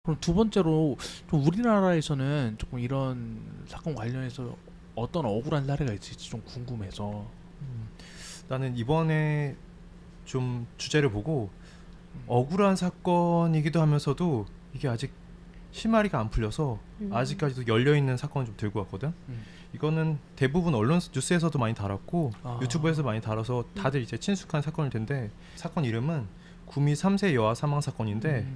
그럼 두 번째로 좀 우리나라에서는 조금 이런 사건 관련해서 어떤 억울한 사례가 있을지 좀 궁금해서. 음, 나는 이번에 좀 주제를 보고 음. 억울한 사건이기도 하면서도 이게 아직 실마리가 안 풀려서 음. 아직까지도 열려있는 사건을 좀 들고 왔거든. 음. 이거는 대부분 언론 뉴스에서도 많이 다뤘고 아. 유튜브에서 많이 다뤄서 다들 이제 친숙한 사건일 텐데, 사건 이름은 구미 3세 여아 사망 사건인데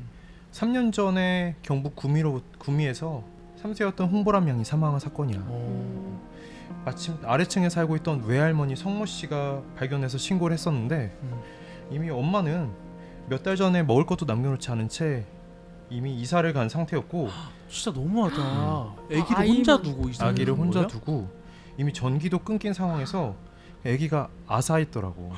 3년 전에 경북 구미에서 3세였던 홍보람 양이 사망한 사건이야. 마침 아래층에 살고 있던 외할머니 성모 씨가 발견해서 신고를 했었는데 이미 엄마는 몇 달 전에 먹을 것도 남겨놓지 않은 채 이미 이사를 간 상태였고, 진짜 너무하다. 애기를 아이만- 혼자 두고 이사를 아기를 간 혼자 거야? 두고 이미 전기도 끊긴 상황에서 아기가 아사했더라고.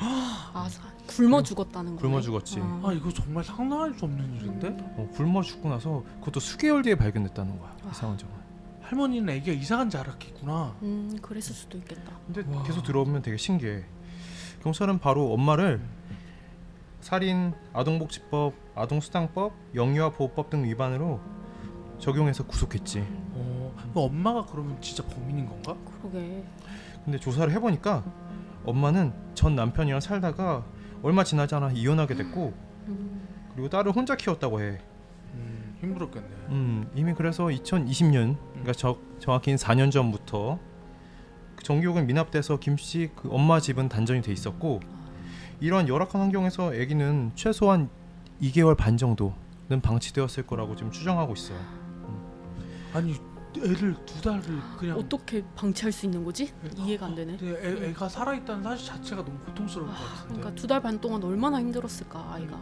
굶어 죽었다는 거네. 굶어 죽었지. 아 이거 정말 상상할 수 없는 일인데? 굶어 죽고 나서 그것도 수개월 뒤에 발견됐다는 거야. 와. 이상한 점은. 할머니는 애기가 이사 간 줄 알았겠구나. 그랬을 수도 있겠다. 근데 와. 계속 들어보면 되게 신기해. 경찰은 바로 엄마를 살인, 아동복지법, 아동수당법, 영유아보호법 등 위반으로 적용해서 구속했지. 그 엄마가 그러면 진짜 범인인 건가? 그러게. 근데 조사를 해보니까 엄마는 전 남편이랑 살다가 얼마 지나지 않아 이혼하게 됐고, 음. 그리고 딸을 혼자 키웠다고 해. 힘들었겠네. 이미 그래서 2020년, 그러니까 정확히는 4년 전부터 그 정기요금 미납돼서 김씨 그 엄마 집은 단전이 돼 있었고, 이런 열악한 환경에서 아기는 최소한 2개월 반 정도는 방치되었을 거라고 지금 추정하고 있어요. 아니 애를 두 달을 그냥 어떻게 방치할 수 있는 거지? 이해가 안 되네. 근데 애가 살아있다는 사실 자체가 너무 고통스러울 것 같은데. 그러니까 2달 반 동안 얼마나 힘들었을까 아이가.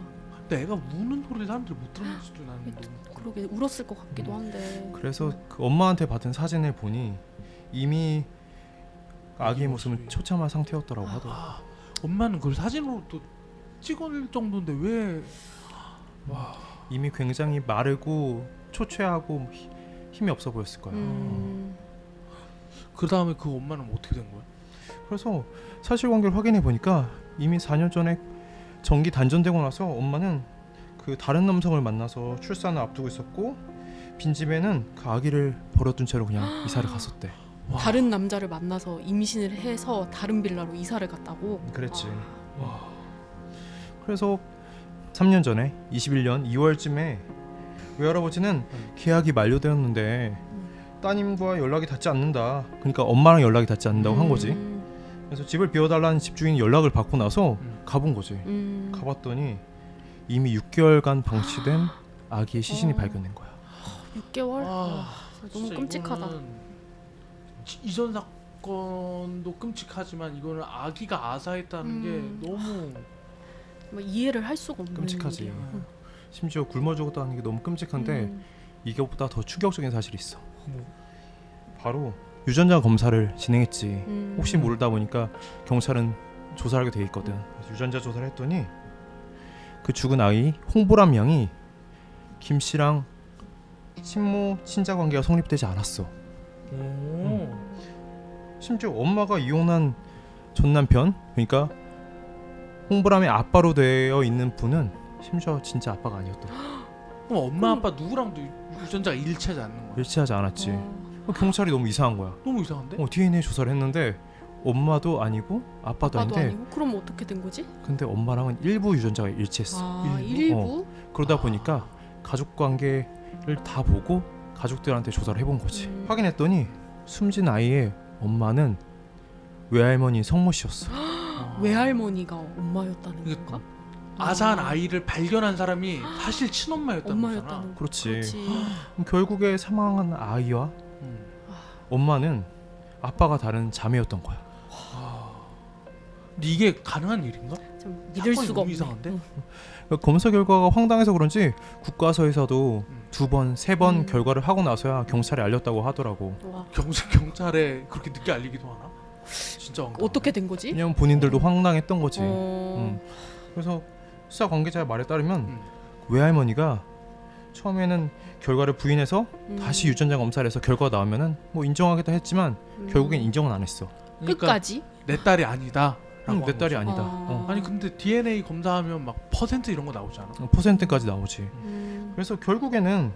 근데 애가 우는 소리를 사람들이 못 들은 수도 나는 너무. 그러게 울었을 것 같기도 한데. 그래서 그 엄마한테 받은 사진을 보니 이미 아기의 모습은 모습이. 처참한 상태였더라고 하더라고. 아, 엄마는 그걸 사진으로 또 찍을 정도인데 왜? 와. 이미 굉장히 마르고 초췌하고 힘이 없어 보였을 거야. 그 다음에 그 엄마는 어떻게 된 거야? 그래서 사실관계를 확인해 보니까 이미 4년 전에 전기 단전되고 나서 엄마는 그 다른 남성을 만나서 출산을 앞두고 있었고, 빈집에는 그 아기를 버려둔 채로 그냥 이사를 갔었대. 와. 다른 남자를 만나서 임신을 해서 다른 빌라로 이사를 갔다고. 그랬지. 와. 그래서 3년 전에 21년 2월쯤에 외할아버지는 계약이 만료되었는데 따님과 연락이 닿지 않는다. 그러니까 엄마랑 연락이 닿지 않는다고 한 거지. 그래서 집을 비워달라는 집주인 연락을 받고 나서 가본 거지. 가봤더니 이미 6개월간 방치된 아기의 시신이 발견된 거야. 6개월? 아, 너무 진짜 끔찍하다. 이거는 이전 사건도 끔찍하지만 이거는 아기가 아사했다는 게 너무 뭐 이해를 할 수가 없는 끔찍하지. 일이야. 심지어 굶어 죽었다는 게 너무 끔찍한데 이거보다 더 충격적인 사실이 있어. 바로 유전자 검사를 진행했지. 혹시 모르다 보니까 경찰은 조사하게 돼 있거든. 그래서 유전자 조사를 했더니 그 죽은 아이 홍보람 양이 김 씨랑 친모 친자 관계가 성립되지 않았어. 심지어 엄마가 이혼한 전 남편, 그러니까 홍보람의 아빠로 되어 있는 분은 심지어 진짜 아빠가 아니었더라. 그럼 엄마 아빠 누구랑도 유전자가 일치하지 않는 거야? 일치하지 않았지. 경찰이 너무 이상한 거야. 너무 이상한데? DNA 조사를 했는데 엄마도 아니고 아빠도 아빠도 아닌데, 아니고 그럼 어떻게 된 거지? 근데 엄마랑은 일부 유전자가 일치했어. 아, 일부? 일부? 그러다 보니까 가족 관계를 다 보고 가족들한테 조사를 해본 거지. 확인했더니 숨진 아이의 엄마는 외할머니 성모 씨였어. 외할머니가 엄마였다는 이게 건가? 아사한 아이를 발견한 사람이 사실 친엄마였다는 거잖아. 엄마였다는. 그렇지. 결국에 사망한 아이와 음. 엄마는 아빠가 다른 자매였던 거야. 근데 이게 가능한 일인가? 좀 믿을 사건이 수가 너무 없네. 이상한데? 그러니까 검사 결과가 황당해서 그런지 국과서에서도 2번, 3번 음. 결과를 하고 나서야 경찰에 알렸다고 하더라고. 와, 경찰에 그렇게 늦게 알리기도 하나? 진짜 황당하네. 어떻게 된 거지? 왜냐면 본인들도 황당했던 거지. 어... 그래서 수사 관계자의 말에 따르면 음. 외할머니가 처음에는 결과를 부인해서 다시 유전자 검사를 해서 결과가 나오면은 뭐 인정하겠다 했지만 결국엔 인정은 안 했어. 그러니까 끝까지? 내 딸이 아니다. 내 딸이 아니다. 아니 근데 DNA 검사하면 막 퍼센트 이런 거 나오지 않아? 퍼센트까지 나오지. 음. 그래서 결국에는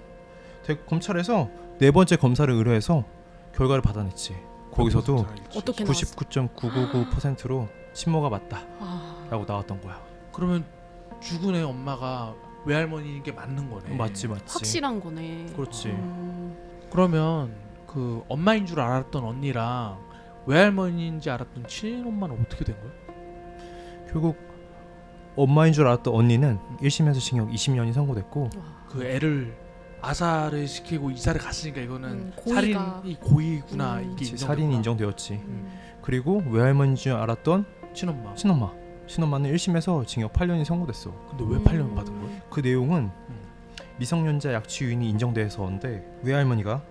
검찰에서 네 번째 검사를 의뢰해서 결과를 받아냈지. 거기서도 어떻게 나왔어? 99.999%로 친모가 맞다라고 아, 나왔던 거야. 그러면 죽은 애 엄마가 외할머니인 게 맞는 거네. 맞지. 확실한 거네. 그렇지. 그러면 그 엄마인 줄 알았던 언니랑 외할머니인지 알았던 친엄마는 어떻게 된 거야? 결국 엄마인 줄 알았던 언니는 1심에서 징역 20년이 선고됐고 와, 그 애를 아사를 시키고 이사를 갔으니까 이거는 고의가. 살인이 고의구나 이게 그치, 인정됐구나. 살인이 인정되었지. 음. 그리고 외할머니인 줄 알았던 친엄마. 친엄마는 1심에서 징역 8년이 선고됐어. 근데 왜 8년 받은 거야? 그 내용은 음. 미성년자 약취 유인이 인정돼서인데 외할머니가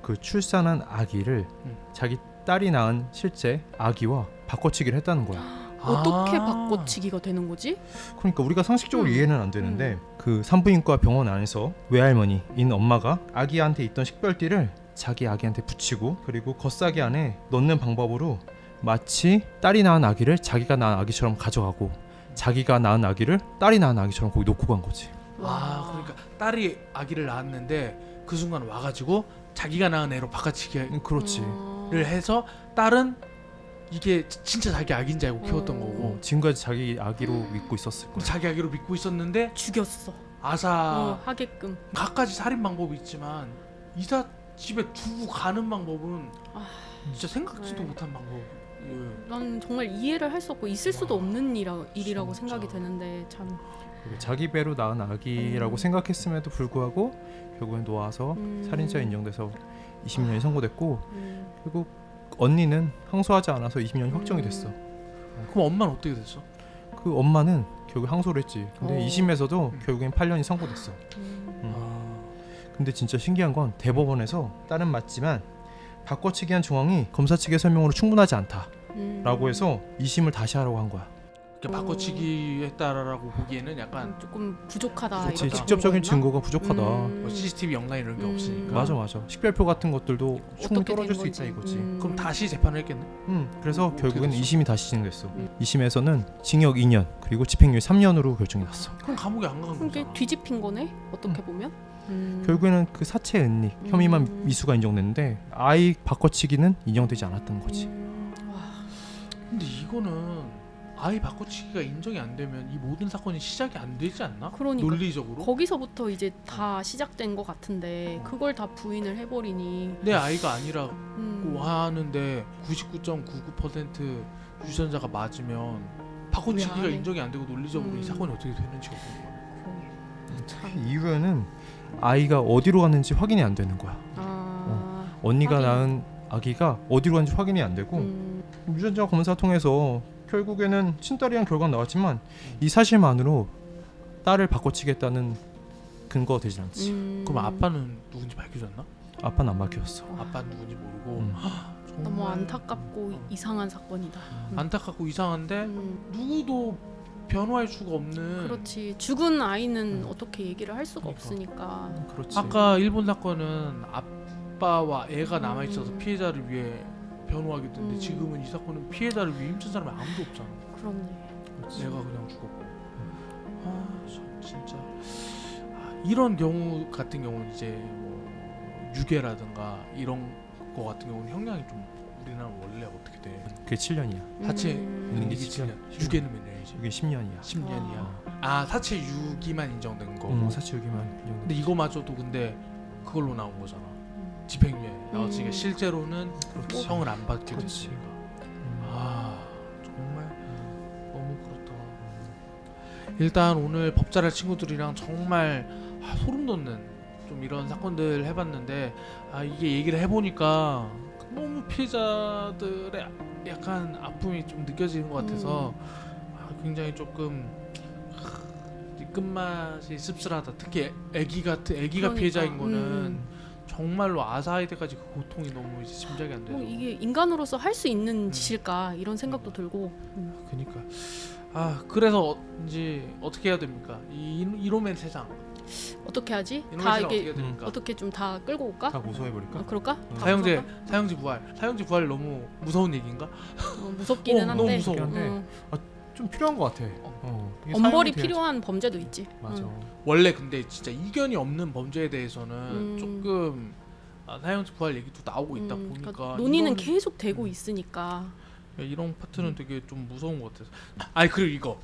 그 출산한 아기를 자기 딸이 낳은 실제 아기와 바꿔치기를 했다는 거야. 어떻게 아. 바꿔치기가 되는 거지? 그러니까 우리가 상식적으로 이해는 안 되는데 음. 그 산부인과 병원 안에서 외할머니인 엄마가 아기한테 있던 식별띠를 자기 아기한테 붙이고 그리고 겉싸기 안에 넣는 방법으로 마치 딸이 낳은 아기를 자기가 낳은 아기처럼 가져가고 자기가 낳은 아기를 딸이 낳은 아기처럼 거기 놓고 간 거지. 아, 그러니까 딸이 아기를 낳았는데 그 순간 와가지고 자기가 낳은 애로 바꿔치기를 그렇지. 해서 딸은 이게 진짜 자기 아기인 줄 알고 키웠던 거고 지금까지 자기 아기로 믿고 있었을 거야. 자기 아기로 믿고 있었는데 죽였어. 아사 하게끔. 각가지 살인 방법이 있지만 이사 집에 두고 가는 방법은 아, 진짜 생각지도 네. 못한 방법. 난 정말 이해를 할 수 없고 있을 수도 와, 없는 일이라고 진짜. 생각이 되는데 참. 자기 배로 낳은 아기라고 생각했음에도 불구하고 결국엔 놓아서 살인죄 인정돼서 20년이 선고됐고 결국 언니는 항소하지 않아서 20년이 확정이 됐어. 그럼 엄마는 어떻게 됐어? 그 엄마는 결국 항소를 했지. 근데 2심에서도 결국엔 8년이 선고됐어. 근데 진짜 신기한 건 대법원에서 딸은 맞지만 바꿔치기한 정황이 검사 측의 설명으로 충분하지 않다라고 해서 2심을 다시 하라고 한 거야. 그러니까 바꿔치기 했다라고 보기에는 약간 조금 부족하다. 그렇지, 이렇게 직접적인 보는 거였나? 증거가 부족하다. 뭐 CCTV 영상 이런 게 없으니까. 맞아. 식별표 같은 것들도 충분히 어떻게 떨어질 된 수 있다 건지. 이거지. 그럼 다시 재판을 했겠네? 그래서 어떻게 결국엔 됐어? 2심이 다시 진행됐어. 2심에서는 징역 2년 그리고 집행유예 3년으로 결정이 났어. 그럼 감옥에 안 가는 그게 거잖아. 뒤집힌 거네. 어떻게 보면. 결국에는 그 사체 은닉 혐의만 미수가 인정됐는데 아이 바꿔치기는 인정되지 않았던 거지. 와, 근데 이거는 아이 바꿔치기가 인정이 안 되면 이 모든 사건이 시작이 안 되지 않나? 그러니까 논리적으로? 거기서부터 이제 다 시작된 것 같은데 그걸 다 부인을 해버리니. 내 아이가 아니라고 음. 하는데 99.99% 유전자가 맞으면 바꿔치기가 왜 안 해? 인정이 안 되고 논리적으로 이 음. 사건이 어떻게 되는지가 궁금하네. 참. 이유는 아이가 어디로 갔는지 확인이 안 되는 거야. 언니가 확인. 낳은 아기가 어디로 갔는지 확인이 안 되고 유전자 검사 통해서 결국에는 친딸이란 결과가 나왔지만 이 사실만으로 딸을 바꿔치겠다는 근거가 되지 않지. 그럼 아빠는 누군지 밝혀졌나? 아빠는 안 밝혔어. 아빠는 누군지 모르고 정말 너무 안타깝고 이상한 사건이다. 안타깝고 이상한데 누구도 변호할 수가 없는. 그렇지. 죽은 아이는 어떻게 얘기를 할 수가 그러니까. 없으니까. 그렇지. 아까 일본 사건은 아빠와 애가 남아 있어서 피해자를 위해 변호하겠던데 지금은 이 사건은 피해자를 위해 힘쓴 사람이 아무도 없잖아. 그렇네. 애가 그냥 죽었고. 참 진짜 이런 경우 같은 경우는 이제 뭐 유괴라든가 이런 거 같은 경우는 형량이 좀 우리나라 원래 어떻게 돼? 그게 7년이야. 사체 음. 이게 7년. 유괴는 몇 년이지? 이게 10년이야. 10년이야. 아 사체 유기만 인정된 거고. 사체 유기만. 근데 이거마저도 근데 그걸로 나온 거잖아. 집행유예 나왔으니까 실제로는 형을 안 받게 그렇지. 됐으니까. 아 정말 너무 그렇다. 일단 오늘 법 잘할 친구들이랑 정말 소름 돋는 좀 이런 사건들 해봤는데 이게 얘기를 해보니까 너무 피해자들의 약간 아픔이 좀 느껴지는 것 같아서 굉장히 조금 끝맛이 씁쓸하다. 특히 애기가 그러니까. 피해자인 거는 정말로 아사할 때까지 그 고통이 너무 이제 짐작이 안 돼요. 이게 인간으로서 할 수 있는 짓일까 이런 생각도 들고. 그러니까 그래서 이제 어떻게 해야 됩니까? 이놈의 세상. 어떻게 하지? 이놈의 다 세상 어떻게 이게 해야 됩니까? 어떻게 좀 다 끌고 올까? 다 고소해버릴까? 그럴까? 다 사형제 무섭다? 부활 너무 무서운 얘기인가? 무섭기는 너무 한데. 무서워. 한데. 좀 필요한 것 같아. 이게 엄벌이 사용이 돼야지. 필요한 범죄도 있지. 맞아. 원래 근데 진짜 이견이 없는 범죄에 대해서는 음. 조금 사형 구할 얘기도 나오고 있다 보니까 그러니까 논의는 이런- 계속 되고 있으니까. 이런 파트는 되게 좀 무서운 것 같아서. 아니 그리고 이거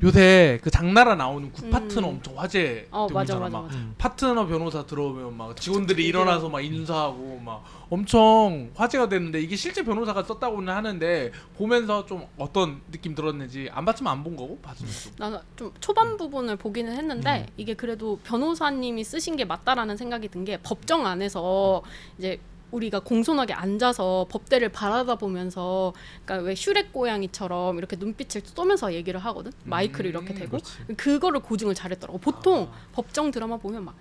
요새 그 장나라 나오는 굿파트너 엄청 화제 되고 맞아 있잖아. 맞아 막 맞아. 파트너 변호사 들어오면 막 직원들이 얘기하고. 일어나서 막 인사하고 막 엄청 화제가 됐는데 이게 실제 변호사가 썼다고는 하는데 보면서 좀 어떤 느낌 들었는지 안 봤으면 안 본 거고 봤으면 좀 나는 좀 초반 부분을 보기는 했는데 이게 그래도 변호사님이 쓰신 게 맞다라는 생각이 든 게 법정 안에서 이제 우리가 공손하게 앉아서 법대를 바라다 보면서 그러니까 왜 슈렉 고양이처럼 이렇게 눈빛을 쏘면서 얘기를 하거든. 마이크를 이렇게 대고 그렇지. 그거를 고증을 잘했더라고. 보통 법정 드라마 보면 막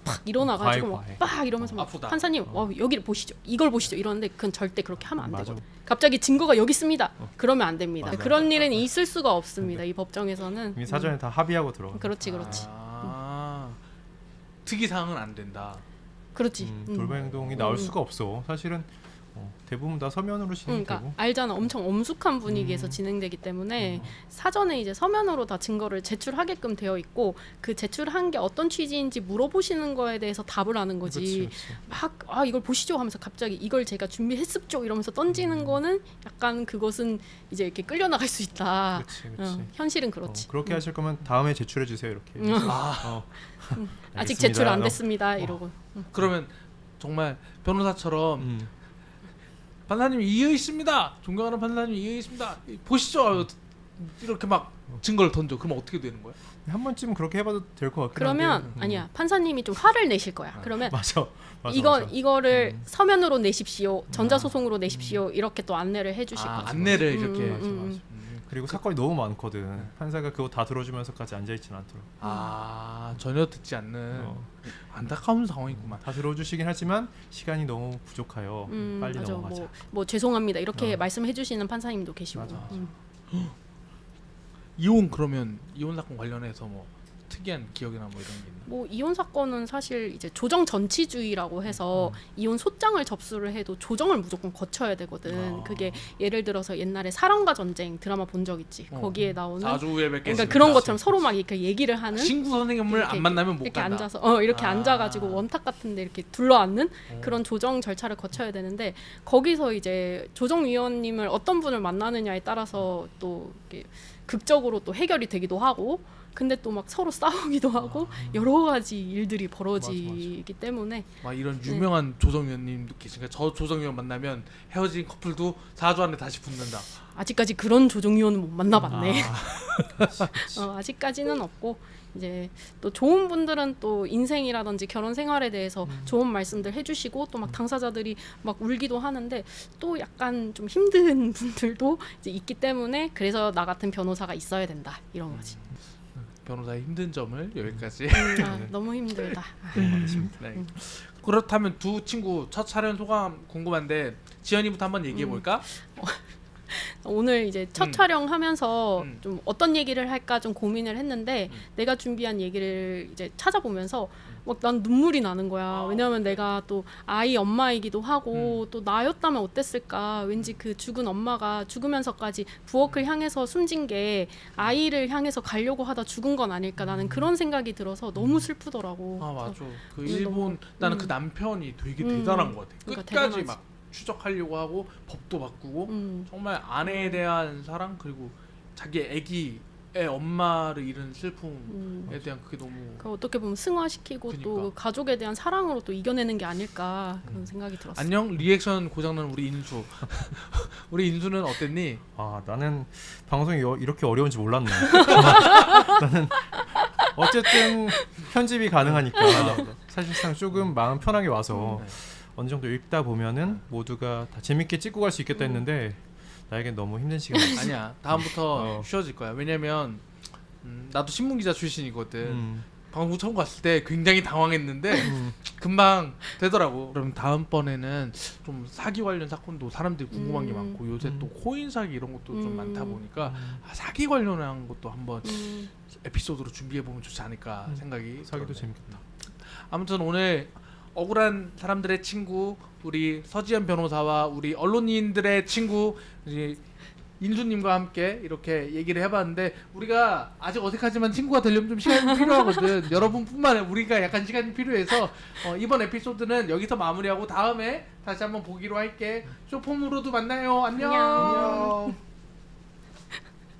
팍 일어나가지고 과해. 막 빡 이러면서 막 아프다. 판사님 여기를 보시죠. 이걸 보시죠. 이러는데 그건 절대 그렇게 하면 안 맞아. 되거든. 갑자기 증거가 여기 있습니다. 그러면 안 됩니다. 맞아. 그런 일은 있을 수가 없습니다. 이 법정에서는. 이미 사전에 다 합의하고 들어가. 그렇지 그렇지. 특이 사항은 안 된다. 그렇지. 돌발 행동이 나올 수가 없어. 사실은 대부분 다 서면으로 진행되고. 그러니까 알잖아. 엄청 엄숙한 분위기에서 진행되기 때문에 사전에 이제 서면으로 다 증거를 제출하게끔 되어 있고 그 제출한 게 어떤 취지인지 물어보시는 거에 대해서 답을 하는 거지. 그렇지. 막 이걸 보시죠 하면서 갑자기 이걸 제가 준비했습죠 이러면서 던지는 거는 약간 그것은 이제 이렇게 끌려나갈 수 있다. 그렇지. 현실은 그렇지. 그렇게 하실 거면 다음에 제출해 주세요 이렇게. 아직 알겠습니다. 제출 안 됐습니다. 이러고. 그러면 정말 변호사처럼 판사님 이의 있습니다. 존경하는 판사님 이의 있습니다. 보시죠. 이렇게 막 증거를 던져. 그럼 어떻게 되는 거야? 한 번쯤 그렇게 해봐도 될 것 같긴 그러면 한데. 아니야. 판사님이 좀 화를 내실 거야. 그러면 맞아. 이거를 서면으로 내십시오. 전자소송으로 내십시오. 이렇게 또 안내를 해주실 거죠. 안내를 이렇게. 맞아. 그리고 사건이 너무 많거든. 판사가 그거 다 들어주면서까지 앉아 있지는 않더라고. 전혀 듣지 않는 안타까운 상황이구만. 다 들어주시긴 하지만 시간이 너무 부족하여 빨리 맞아. 넘어가자. 뭐 죄송합니다. 이렇게 말씀해 주시는 판사님도 계시고. 맞아. 이혼 그러면 이혼 사건 관련해서 뭐 특이한 기억이나 뭐 이런 게 있나? 뭐 이혼 사건은 사실 이제 조정 전치주의라고 해서 이혼 소장을 접수를 해도 조정을 무조건 거쳐야 되거든. 그게 예를 들어서 옛날에 사랑과 전쟁 드라마 본 적 있지. 거기에 나오는 4주에 뵙겠습니다. 그러니까 그런 것처럼 서로 막 이렇게 얘기를 하는 친구 선생님을 이렇게, 안 만나면 못 이렇게 간다. 앉아서 이렇게 앉아가지고 원탁 같은데 이렇게 둘러앉는 그런 조정 절차를 거쳐야 되는데 거기서 이제 조정위원님을 어떤 분을 만나느냐에 따라서 또 이렇게 극적으로 또 해결이 되기도 하고 근데 또 막 서로 싸우기도 하고 여러 가지 일들이 벌어지기 때문에 막 이런 유명한 조정위원님도 계시니까 저 조정위원 만나면 헤어진 커플도 4주 안에 다시 붙는다. 아직까지 그런 조정위원은 못 만나봤네. 아직까지는 없고 이제 또 좋은 분들은 또 인생이라든지 결혼 생활에 대해서 좋은 말씀들 해주시고 또 막 당사자들이 막 울기도 하는데 또 약간 좀 힘든 분들도 이제 있기 때문에 그래서 나 같은 변호사가 있어야 된다 이런 거지. 변호사의 힘든 점을 여기까지. 너무 힘들다. 네. 그렇다면 두 친구 첫 촬영 소감 궁금한데 지연이부터 한번 얘기해 볼까? 오늘 이제 첫 촬영하면서 음. 좀 어떤 얘기를 할까 좀 고민을 했는데 내가 준비한 얘기를 이제 찾아보면서 막 난 눈물이 나는 거야. 왜냐하면 내가 또 아이 엄마이기도 하고 또 나였다면 어땠을까. 왠지 그 죽은 엄마가 죽으면서까지 부엌을 향해서 숨진 게 아이를 향해서 가려고 하다 죽은 건 아닐까. 나는 그런 생각이 들어서 너무 슬프더라고. 맞아. 그 너무- 일본 나는 그 남편이 되게 대단한 것 같아. 그러니까 끝까지 대단하지. 막 추적하려고 하고 법도 바꾸고 음. 정말 아내에 대한 사랑 그리고 자기 아기의 엄마를 잃은 슬픔에 대한 그게 너무 그 어떻게 보면 승화시키고 또 그러니까. 가족에 대한 사랑으로 또 이겨내는 게 아닐까 그런 생각이 들었어. 안녕 리액션 고장난 우리 인수. 우리 인수는 어땠니? 나는 방송이 이렇게 어려운지 몰랐네. 나는 어쨌든 편집이 가능하니까 사실상 조금 마음 편하게 와서 어느 정도 읽다 보면은 모두가 다 재밌게 찍고 갈 수 있겠다 했는데 나에겐 너무 힘든 시간이었어. 아니야. 다음부터 쉬워질 거야. 왜냐면 나도 신문 기자 출신이거든. 방송 처음 갔을 때 굉장히 당황했는데 금방 되더라고. 그럼 다음번에는 좀 사기 관련 사건도 사람들이 궁금한 게 많고 요새 또 코인 사기 이런 것도 좀 많다 보니까 사기 관련한 것도 한번 에피소드로 준비해 보면 좋지 않을까 생각이 사기도 들었네. 재밌겠다. 아무튼 오늘 억울한 사람들의 친구 우리 서지현 변호사와 우리 언론인들의 친구 우리 인수님과 함께 이렇게 얘기를 해봤는데 우리가 아직 어색하지만 친구가 되려면 좀 시간이 필요하거든. 여러분뿐만 아니라 우리가 약간 시간이 필요해서 이번 에피소드는 여기서 마무리하고 다음에 다시 한번 보기로 할게. 쇼폼으로도 만나요. 안녕. 안녕.